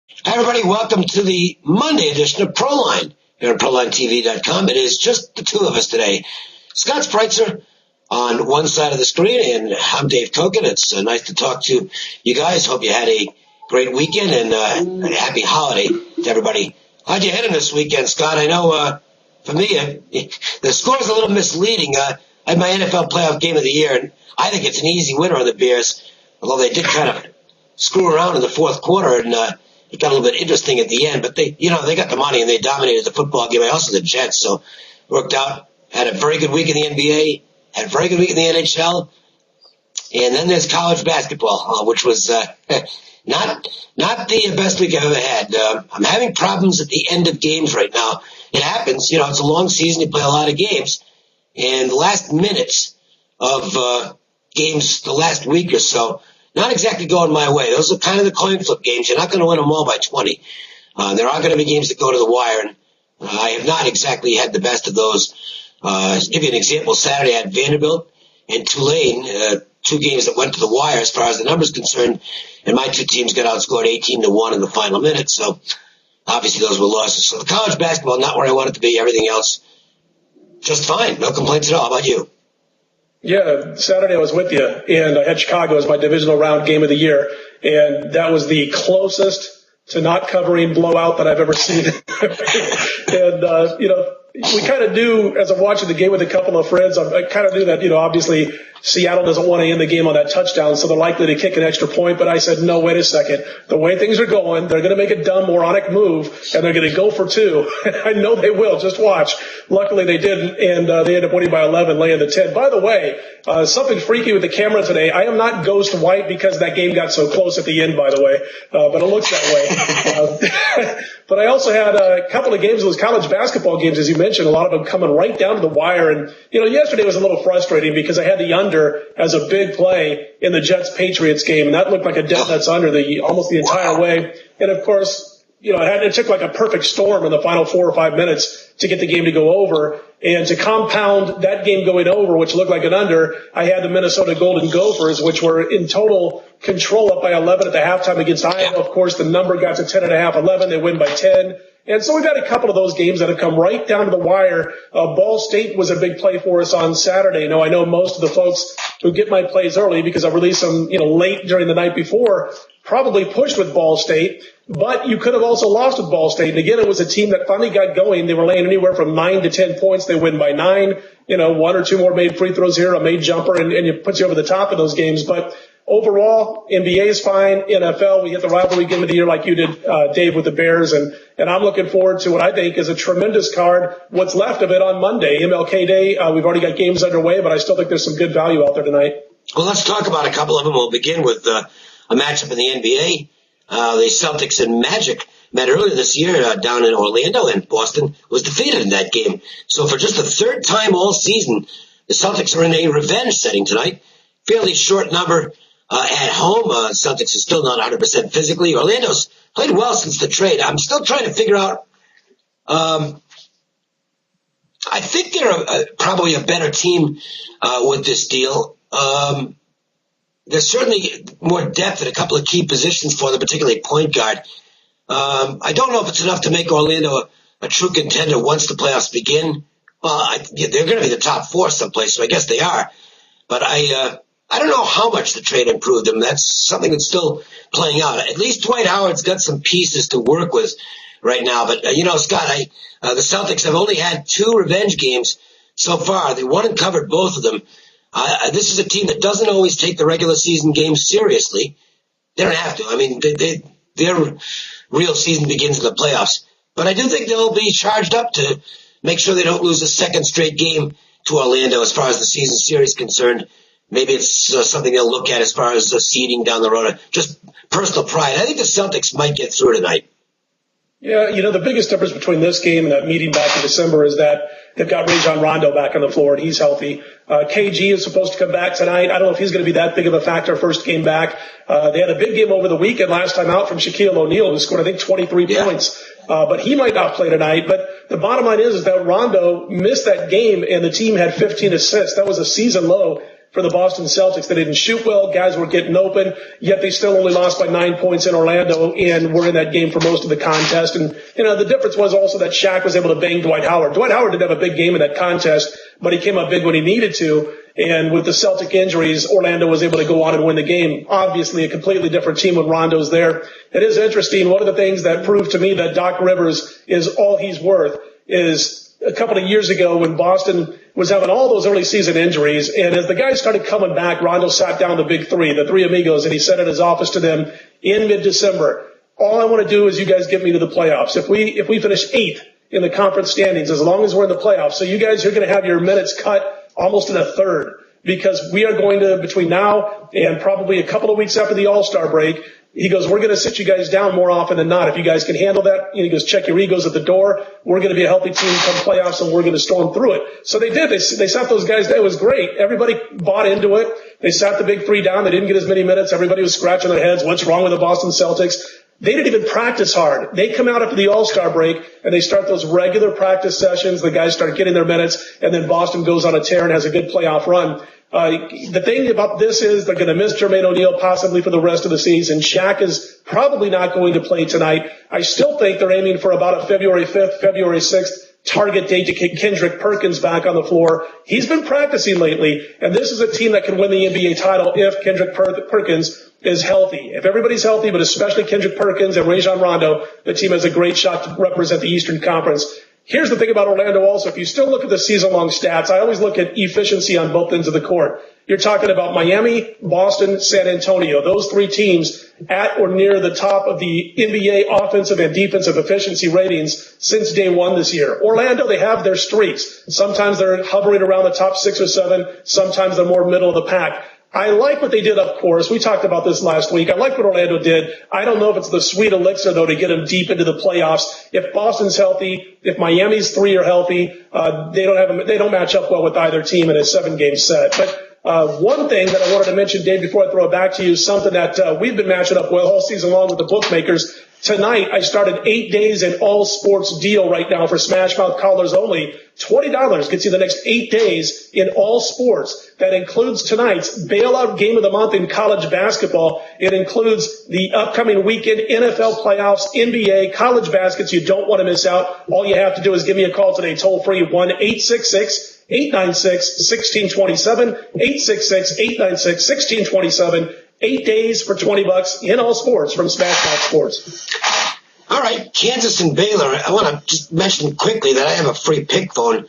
Hi, everybody. Welcome to the Monday edition of Proline here on ProlineTV.com. It is just the two of us today. Scott Spreitzer on one side of the screen, and I'm Dave Kogan. It's nice to talk to you guys. Hope you had a great weekend and a happy holiday to everybody. How'd you head in this weekend, Scott? I know for me, the score's a little misleading. I had my NFL playoff game of the year, and I think it's an easy winner on the Bears, although they did kind of screw around in the fourth quarter, and it got a little bit interesting at the end, but they got the money and they dominated the football game. I also the Jets, so worked out. Had a very good week in the NBA, had a very good week in the NHL, and then there's college basketball, which was not the best week I've ever had. I'm having problems at the end of games right now. It happens, it's a long season. You play a lot of games, and the last minutes of games, the last week or so, not exactly going my way. Those are kind of the coin flip games. You're not going to win them all by 20. There are going to be games that go to the wire, and I have not exactly had the best of those. To give you an example, Saturday I had Vanderbilt and Tulane, two games that went to the wire as far as the numbers concerned, and my two teams got outscored 18-1 in the final minute. So obviously those were losses. So the college basketball, not where I want it to be. Everything else, just fine. No complaints at all. How about you? Yeah, Saturday I was with you, and I had Chicago as my divisional round game of the year, and that was the closest to not covering blowout that I've ever seen. And, we kind of knew, as I'm watching the game with a couple of friends, I kind of knew that, obviously Seattle doesn't want to end the game on that touchdown, so they're likely to kick an extra point. But I said, no, wait a second. The way things are going, they're going to make a dumb, moronic move, and they're going to go for two. I know they will. Just watch. Luckily, they didn't, and they ended up winning by 11, laying the 10. By the way, something freaky with the camera today. I am not ghost white because that game got so close at the end, by the way, but it looks that way. But I also had a couple of games, those college basketball games, as you mentioned, a lot of them coming right down to the wire. And, yesterday was a little frustrating because I had the under as a big play in the Jets-Patriots game, and that looked like a dead nuts under almost the entire way. And, of course, it took like a perfect storm in the final 4 or 5 minutes to get the game to go over. And to compound that game going over, which looked like an under, I had the Minnesota Golden Gophers, which were in total control up by 11 at the halftime against Iowa. Of course, the number got to 10.5, 11. They win by 10. And so we've had a couple of those games that have come right down to the wire. Ball State was a big play for us on Saturday. I know most of the folks who get my plays early because I release them, late during the night before, probably pushed with Ball State. But you could have also lost with Ball State. And again, it was a team that finally got going. They were laying anywhere from 9 to 10 points. They win by 9. One or two more made free throws here, a made jumper, and it puts you over the top of those games. But overall, NBA is fine. NFL, we hit the rivalry game of the year like you did, Dave, with the Bears. And I'm looking forward to what I think is a tremendous card, what's left of it on Monday, MLK Day. We've already got games underway, but I still think there's some good value out there tonight. Well, let's talk about a couple of them. We'll begin with a matchup in the NBA. The Celtics and Magic met earlier this year down in Orlando, and Boston was defeated in that game. So for just the third time all season, the Celtics are in a revenge setting tonight. Fairly short number at home. Celtics are still not 100% physically. Orlando's played well since the trade. I'm still trying to figure out. I think they're probably a better team with this deal. There's certainly more depth at a couple of key positions for them, particularly point guard. I don't know if it's enough to make Orlando a true contender once the playoffs begin. Well, they're going to be the top 4 someplace, so I guess they are. But I don't know how much the trade improved them. That's something that's still playing out. At least Dwight Howard's got some pieces to work with right now. But, Scott, the Celtics have only had 2 revenge games so far. They won and covered both of them. This is a team that doesn't always take the regular season games seriously. They don't have to. I mean, their real season begins in the playoffs. But I do think they'll be charged up to make sure they don't lose a second straight game to Orlando as far as the season series is concerned. Maybe it's something they'll look at as far as seeding down the road. Just personal pride. I think the Celtics might get through tonight. Yeah, the biggest difference between this game and that meeting back in December is that they've got Rajon Rondo back on the floor, and he's healthy. KG is supposed to come back tonight. I don't know if he's going to be that big of a factor first game back. They had a big game over the weekend last time out from Shaquille O'Neal, who scored, I think, 23 points. But he might not play tonight. But the bottom line is that Rondo missed that game, and the team had 15 assists. That was a season low for the Boston Celtics. They didn't shoot well. Guys were getting open, yet they still only lost by 9 points in Orlando and were in that game for most of the contest. And, the difference was also that Shaq was able to bang Dwight Howard. Dwight Howard didn't have a big game in that contest, but he came up big when he needed to. And with the Celtic injuries, Orlando was able to go on and win the game. Obviously, a completely different team when Rondo's there. It is interesting. One of the things that proved to me that Doc Rivers is all he's worth is a couple of years ago when Boston was having all those early season injuries. And as the guys started coming back, Rondo sat down the big three, the three amigos, and he said in his office to them in mid-December, all I want to do is you guys get me to the playoffs. If we finish 8th in the conference standings, as long as we're in the playoffs, so you guys are going to have your minutes cut almost in a third, because we are going to, between now and probably a couple of weeks after the All-Star break, he goes, we're going to sit you guys down more often than not. If you guys can handle that, he goes, check your egos at the door. We're going to be a healthy team come playoffs, and we're going to storm through it. So they did. They sat those guys down. It was great. Everybody bought into it. They sat the big three down. They didn't get as many minutes. Everybody was scratching their heads. What's wrong with the Boston Celtics? They didn't even practice hard. They come out after the All-Star break, and they start those regular practice sessions. The guys start getting their minutes, and then Boston goes on a tear and has a good playoff run. The thing about this is they're going to miss Jermaine O'Neal possibly for the rest of the season. Shaq is probably not going to play tonight. I still think they're aiming for about a February 5th, February 6th target date to kick Kendrick Perkins back on the floor. He's been practicing lately, and this is a team that can win the NBA title if Kendrick Perkins is healthy. If everybody's healthy, but especially Kendrick Perkins and Rajon Rondo, the team has a great shot to represent the Eastern Conference. Here's the thing about Orlando also. If you still look at the season-long stats, I always look at efficiency on both ends of the court. You're talking about Miami, Boston, San Antonio. Those three teams at or near the top of the NBA offensive and defensive efficiency ratings since day one this year. Orlando, they have their streaks. Sometimes they're hovering around the top 6 or 7. Sometimes they're more middle of the pack. I like what they did, of course. We talked about this last week. I like what Orlando did. I don't know if it's the sweet elixir, though, to get them deep into the playoffs. If Boston's healthy, if Miami's 3 are healthy, they don't match up well with either team in a 7-game set. But one thing that I wanted to mention, Dave, before I throw it back to you, is something that we've been matching up well all season long with the bookmakers. Tonight, I started 8 days in all sports deal right now for Smash Mouth callers only. $20 gets you the next 8 days in all sports. That includes tonight's bailout game of the month in college basketball. It includes the upcoming weekend NFL playoffs, NBA, college baskets. You don't want to miss out. All you have to do is give me a call today, toll free, 1-866-896-1627, 866-896-1627. 8 days for $20 in all sports from Smash Mouth Sports. All right, Kansas and Baylor. I want to just mention quickly that I have a free pick phone,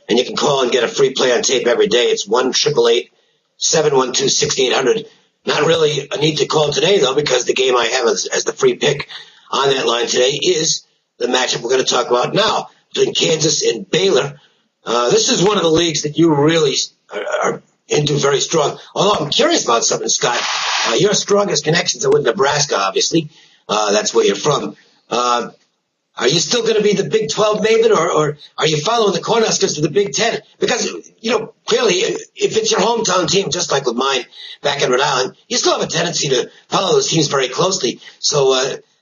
and you can call and get a free play on tape every day. It's 1-888-712-6800. Not really a need to call today, though, because the game I have as the free pick on that line today is the matchup we're going to talk about now between Kansas and Baylor. This is one of the leagues that you really are into very strong. Although I'm curious about something, Scott. Your strongest connections are with Nebraska, obviously. That's where you're from. Are you still going to be the Big 12 maven, or are you following the Cornhuskers to the Big 10? Because, clearly, if it's your hometown team, just like with mine back in Rhode Island, you still have a tendency to follow those teams very closely. So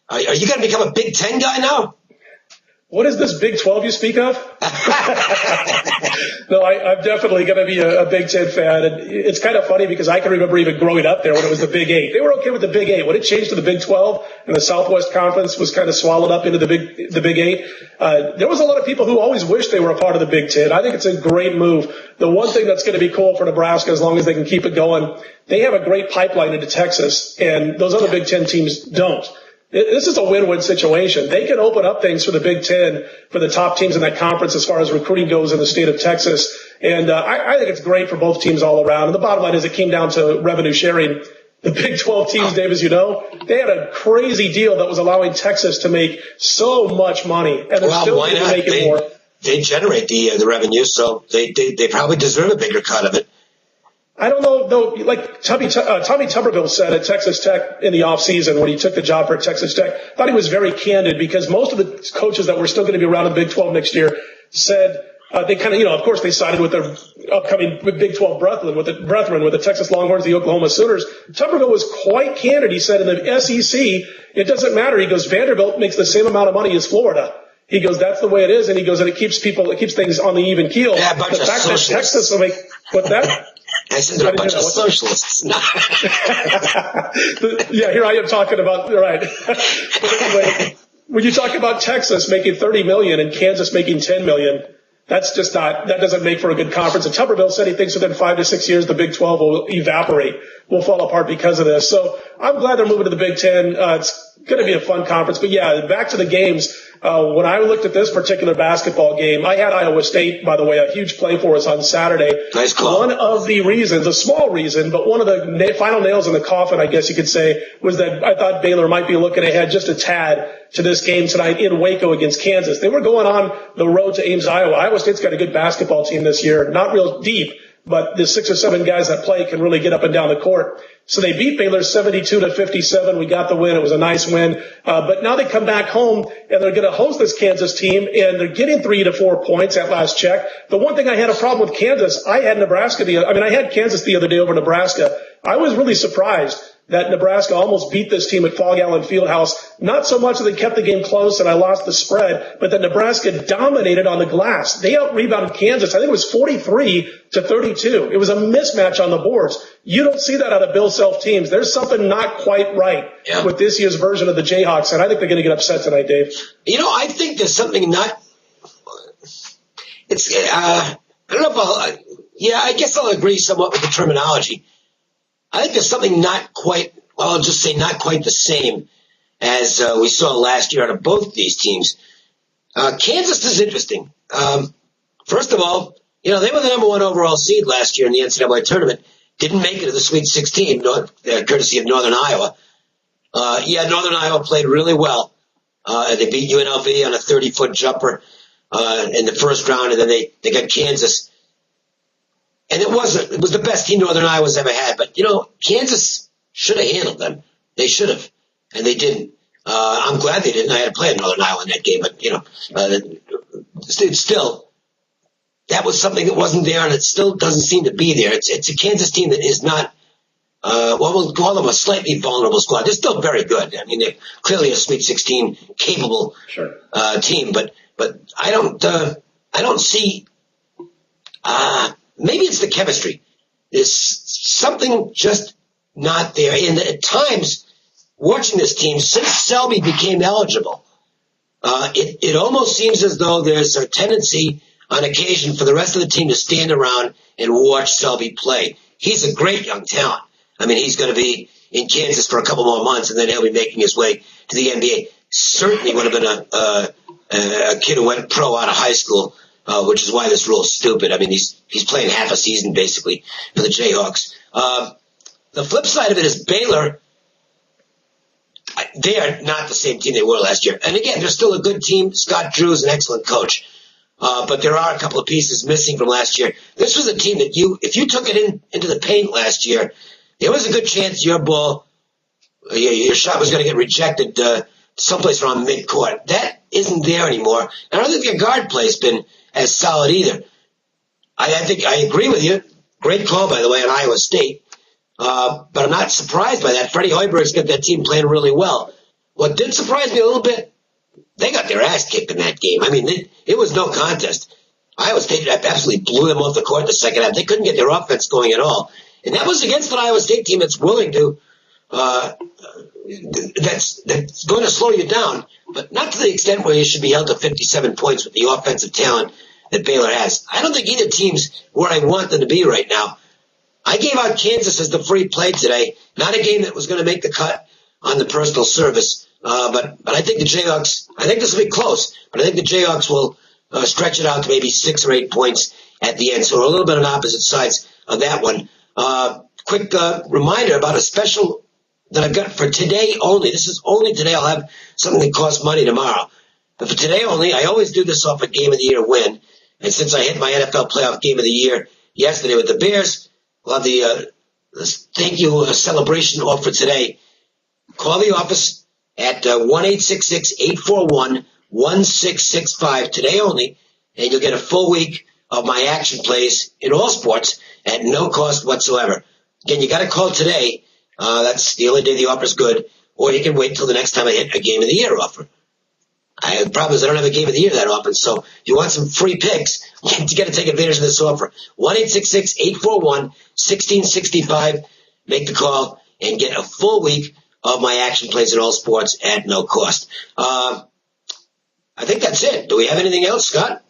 are you going to become a Big 10 guy now? What is this Big 12 you speak of? No, I'm definitely going to be a Big 10 fan. And it's kind of funny because I can remember even growing up there when it was the Big 8. They were okay with the Big 8. When it changed to the Big 12 and the Southwest Conference was kind of swallowed up into the Big 8, there was a lot of people who always wished they were a part of the Big 10. I think it's a great move. The one thing that's going to be cool for Nebraska, as long as they can keep it going, they have a great pipeline into Texas, and those other Big 10 teams don't. This is a win-win situation. They can open up things for the Big Ten, for the top teams in that conference as far as recruiting goes in the state of Texas. And I think it's great for both teams all around. And the bottom line is it came down to revenue sharing. The Big 12 teams, Dave, as you know, they had a crazy deal that was allowing Texas to make so much money. And they're still going to make it more. They generate the revenue, so they probably deserve a bigger cut of it. I don't know, though, like Tommy Tuberville said at Texas Tech in the offseason when he took the job for Texas Tech, I thought he was very candid because most of the coaches that were still going to be around in the Big 12 next year said they kind of, of course they sided with their upcoming Big 12 brethren, with the Texas Longhorns, the Oklahoma Sooners. Tuberville was quite candid. He said in the SEC, it doesn't matter. He goes, Vanderbilt makes the same amount of money as Florida. He goes, that's the way it is. And he goes, and it keeps things on the even keel. Yeah, the fact that Texas will make, what that? I said they're a bunch of socialists. Yeah, here I am talking about, right. But anyway, when you talk about Texas making $30 million and Kansas making $10 million, that's just not, that doesn't make for a good conference. And Tuberville said he thinks within 5 to 6 years the Big 12 will evaporate, will fall apart because of this. So I'm glad they're moving to the Big 10. It's going to be a fun conference. But yeah, back to the games. When I looked at this particular basketball game, I had Iowa State, by the way, a huge play for us on Saturday. Nice call. One of the reasons, a small reason, but one of the final nails in the coffin, I guess you could say, was that I thought Baylor might be looking ahead just a tad to this game tonight in Waco against Kansas. They were going on the road to Ames, Iowa. Iowa State's got a good basketball team this year, not real deep, but the 6 or 7 guys that play can really get up and down the court. So they beat Baylor 72-57. We got the win. It was a nice win. But now they come back home and they're going to host this Kansas team, and they're getting 3 to 4 points at last check. The one thing I had a problem with Kansas, I had Kansas the other day over Nebraska. I was really surprised that Nebraska almost beat this team at Fog Allen Fieldhouse. Not so much that they kept the game close and I lost the spread, but that Nebraska dominated on the glass. They out-rebounded Kansas. I think it was 43-32. It was a mismatch on the boards. You don't see that out of Bill Self teams. There's something not quite right with this year's version of the Jayhawks, and I think they're going to get upset tonight, Dave. You know, I think there's something not – I don't know if I guess I'll agree somewhat with the terminology. I think there's something not quite – well, I'll just say not quite the same as we saw last year out of both these teams. Kansas is interesting. First of all, you know, they were the number 1 overall seed last year in the NCAA tournament. Didn't make it to the Sweet 16, courtesy of Northern Iowa. Northern Iowa played really well. They beat UNLV on a 30-foot jumper in the first round, and then they got Kansas. And it was the best team Northern Iowa's ever had. But, you know, Kansas should have handled them. They should have, and they didn't. I'm glad they didn't. I had to play at Northern Iowa in that game, but, you know, it's still – that was something that wasn't there, and it still doesn't seem to be there. It's a Kansas team that is not, we'll call them a slightly vulnerable squad. They're still very good. I mean, they're clearly a Sweet 16 capable team, but I don't see. Maybe it's the chemistry. There's something just not there. And at times, watching this team since Selby became eligible, it almost seems as though there's a tendency on occasion for the rest of the team to stand around and watch Selby play. He's a great young talent. I mean, he's going to be in Kansas for a couple more months, and then he'll be making his way to the NBA. Certainly would have been a kid who went pro out of high school, which is why this rule is stupid. I mean, he's playing half a season, basically, for the Jayhawks. The flip side of it is Baylor. They are not the same team they were last year. And again, they're still a good team. Scott Drew is an excellent coach. But there are a couple of pieces missing from last year. This was a team that if you took it into the paint last year, there was a good chance your shot was going to get rejected someplace around midcourt. That isn't there anymore. And I don't think their guard play has been as solid either. I think I agree with you. Great call, by the way, on Iowa State. But I'm not surprised by that. Freddie Hoiberg's got that team playing really well. What did surprise me a little bit, they got their ass kicked in that game. I mean, it was no contest. Iowa State absolutely blew them off the court in the second half. They couldn't get their offense going at all. And that was against an Iowa State team that's willing to that's going to slow you down, but not to the extent where you should be held to 57 points with the offensive talent that Baylor has. I don't think either team's where I want them to be right now. I gave out Kansas as the free play today, not a game that was going to make the cut on the personal service. But I think the Jayhawks, I think this will be close, but I think the Jayhawks will stretch it out to maybe 6 or 8 points at the end. So we're a little bit on opposite sides of that one. Quick reminder about a special that I've got for today only. This is only today. I'll have something that costs money tomorrow. But for today only, I always do this off a Game of the Year win. And since I hit my NFL playoff Game of the Year yesterday with the Bears, we'll have the thank you celebration off for today. Call the office at 1-866-841-1665 today only, and you'll get a full week of my action plays in all sports at no cost whatsoever. Again, you got to call today. That's the only day the offer's good, or you can wait till the next time I hit a Game of the Year offer. The problem is I don't have a game of the year that often, so if you want some free picks, you got to take advantage of this offer. 1-866-841-1665. Make the call and get a full week of my action plays in all sports at no cost. I think that's it. Do we have anything else, Scott?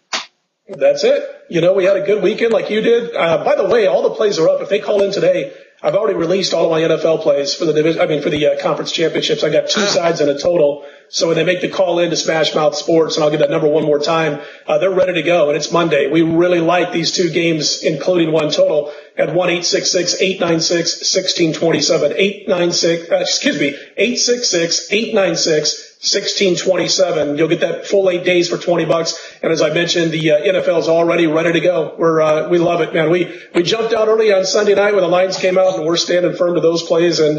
That's it. We had a good weekend like you did. By the way, all the plays are up. If they call in today, I've already released all of my NFL plays for the conference championships. I got 2 sides in a total. So when they make the call in to Smash Mouth Sports, and I'll give that number one more time, they're ready to go, and it's Monday. We really like these 2 games, including one total, at 1-866-896-1627. 866-896-1627. You'll get that full 8 days for $20. And as I mentioned, the NFL is already ready to go. We love it, man. We jumped out early on Sunday night when the lines came out, and we're standing firm to those plays, and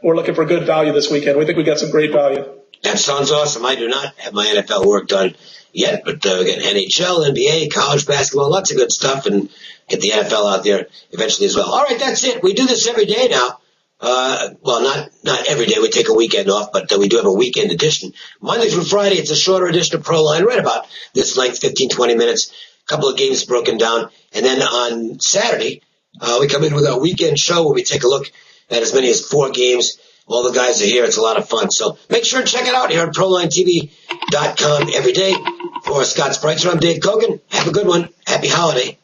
we're looking for good value this weekend. We think we got some great value. That sounds awesome. I do not have my NFL work done yet, but we got NHL, NBA, college basketball, lots of good stuff, and get the NFL out there eventually as well. All right, that's it. We do this every day now. Well, not every day. We take a weekend off, but we do have a weekend edition. Monday through Friday, it's a shorter edition of Proline, right about this length, 15, 20 minutes, a couple of games broken down. And then on Saturday, we come in with our weekend show where we take a look at as many as 4 games. All the guys are here. It's a lot of fun. So make sure to check it out here at ProlineTV.com every day. For Scott Spreitzer, I'm Dave Kogan. Have a good one. Happy holiday.